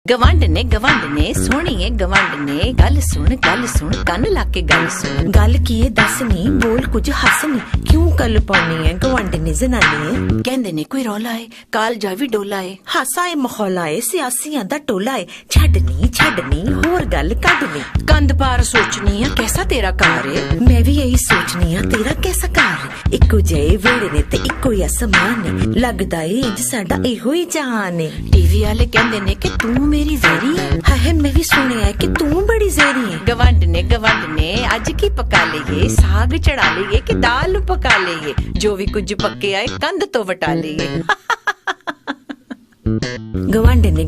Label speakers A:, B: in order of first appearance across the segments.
A: गवांड ने सोहणीए गवांड ने गल सुन कन ला के गल सुन।
B: गल की दस नी बोल कुछ हस नी क्यों कल पानी है गवांड ने जनानी
A: कहंदे ने कोई रौला है काल जा भी डोला है
B: हासा है मखौला है सियासियां दा टोला है छड़नी होर गल कढनी
A: कंध पार सोचनी है कैसा तेरा कार है
B: मैं भी यही सोचनी है तेरा कैसा कार है इको जय वेड़े ने ते इको ही आसमान है लगदा है इंज साडा इहो ही जहान है।
A: टीवी वाले कहंदे ने कि तू मेरी वेरी है
B: हाय मैं भी सुनिया है कि तू बड़ी जेरी है।
A: गवांड ने आज की पका लेगे साग चढ़ा लेगे कि दाल पका लेगे जो भी कुछ पक्के आए कंध तो वटा लेगे।
B: गवांड ने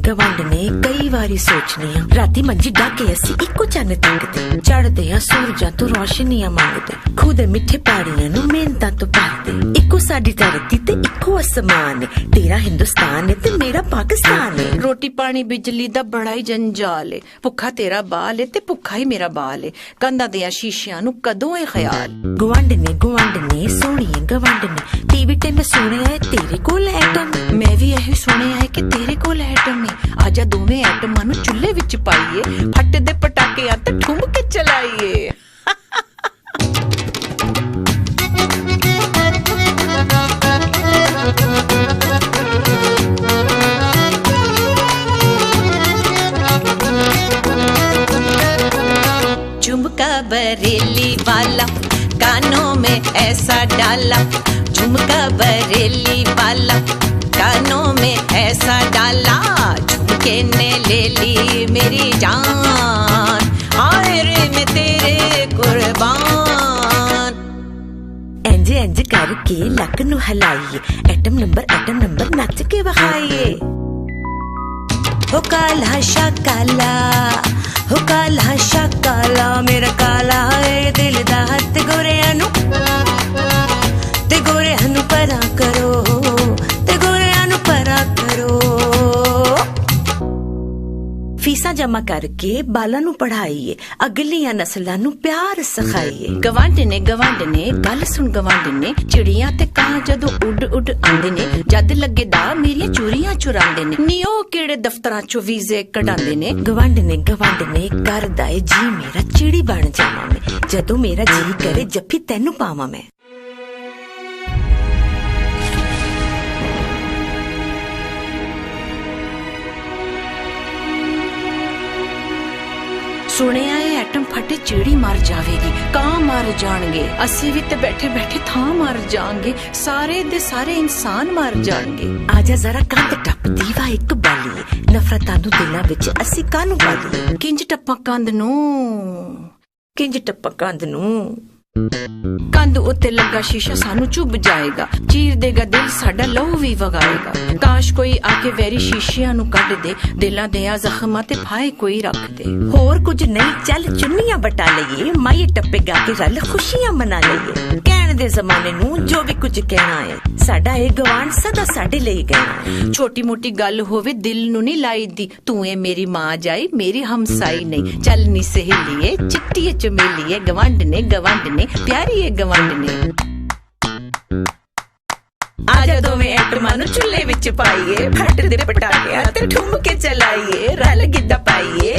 B: कई बारी सोचनिया राती मंजी डाके असी इको चन्न तकदे चढ़दे आ सूरजां तो रोशनियां मंगदे खुद मिठे पहाड़ियां नु मेहनतां तो भरदे इको साडी धरती ते इको आसमान है तेरा हिंदुस्तान है ते मेरा पाकिस्तान है।
A: रोटी पानी बिजली दा बड़ा ही जंजाल है भुखा तेरा बाल है ते भुखा ही मेरा बाल है कंधा दियां शीशियां नु कदों है ख्याल।
B: गवांड ने सोहणीए गवांड ने टीवी ते मैं सुनिया है तेरे कोल एटम
A: मैं भी यही सुनिया है कि तेरे कोल एटम है आजा दोवें एटमां नु चुल्हे विच पाईए फट दे पटाके आ ते ठुम के चलाईए। झुमका बरेली वाला कानों में ऐसा डाला झुमका बरेली वाला कानों में ऐसा डाला झुमके ने ले ली मेरी जान हाय रे मैं तेरे कुर्बान।
B: इंज करके लक नु हलाइए एटम नंबर नच के बहाइए हो काला शाकाला मेरा काला है दिल दा हत्थ गोरेआं नु ते गोरेआं नु परा करो ते गोरेआं नु परा करो। फीसा जमा करके बाला नु पढ़ाइए अगलियां नस्लां नु प्यार सिखाइए।
A: गवांड ने गल सुन गवांड ने चिड़ियां ते कां जदों उड आंदे ने जद लगे दा मेरियां चोरियां चुरांदे ने नी ओ केड़े दफ्तरां चों वीजे कढांदे ने।
B: गवांड ने करदा है जी मेरा चिड़ी बन जावां मैं जदों मेरा जी करे जफ्फी तैनू पावां मैं।
A: सुनिया है एटम फटे चिड़ी मर जावेगी कां मर जाणगे असी भी ते बैठे बैठे थां मर जाएंगे सारे दे सारे इंसान मर जाएंगे।
B: आजा जरा कंध टप दीवा एक बाली नफरतां नु दिलां विच असी कानू बाली
A: किंज टप्पा कंध नू कंध उत्ते लगा शीशा सानू चुभ जाएगा चीर देगा दिल साडा लहू भी वगाएगा काश कोई आके वैरी शीशियां नु कढ दे दिलां दे जख्मां ते फाहे कोई रख दे।
B: होर कुछ नहीं चल चुन्नियां बटा लईए माई टप्पे गा के रल खुशियां मना लईए कहण दे जमाने नु जो भी कुछ कहना है साडा ए गवांड सदा साडे लई गया।
A: छोटी मोटी गल होवे दिल नु नहीं लाई दी तू ए मेरी मां जाई मेरी हमसाई नहीं चल नी सहेलिए चिट्टी चमेलिए गवांड ने प्यारी है गवांड ने।
B: आजा दोवें एटमां नु चुल्हे विच पाईए फट दे पटाके ते ठुम के चलाइए रल गिद्दा पाईए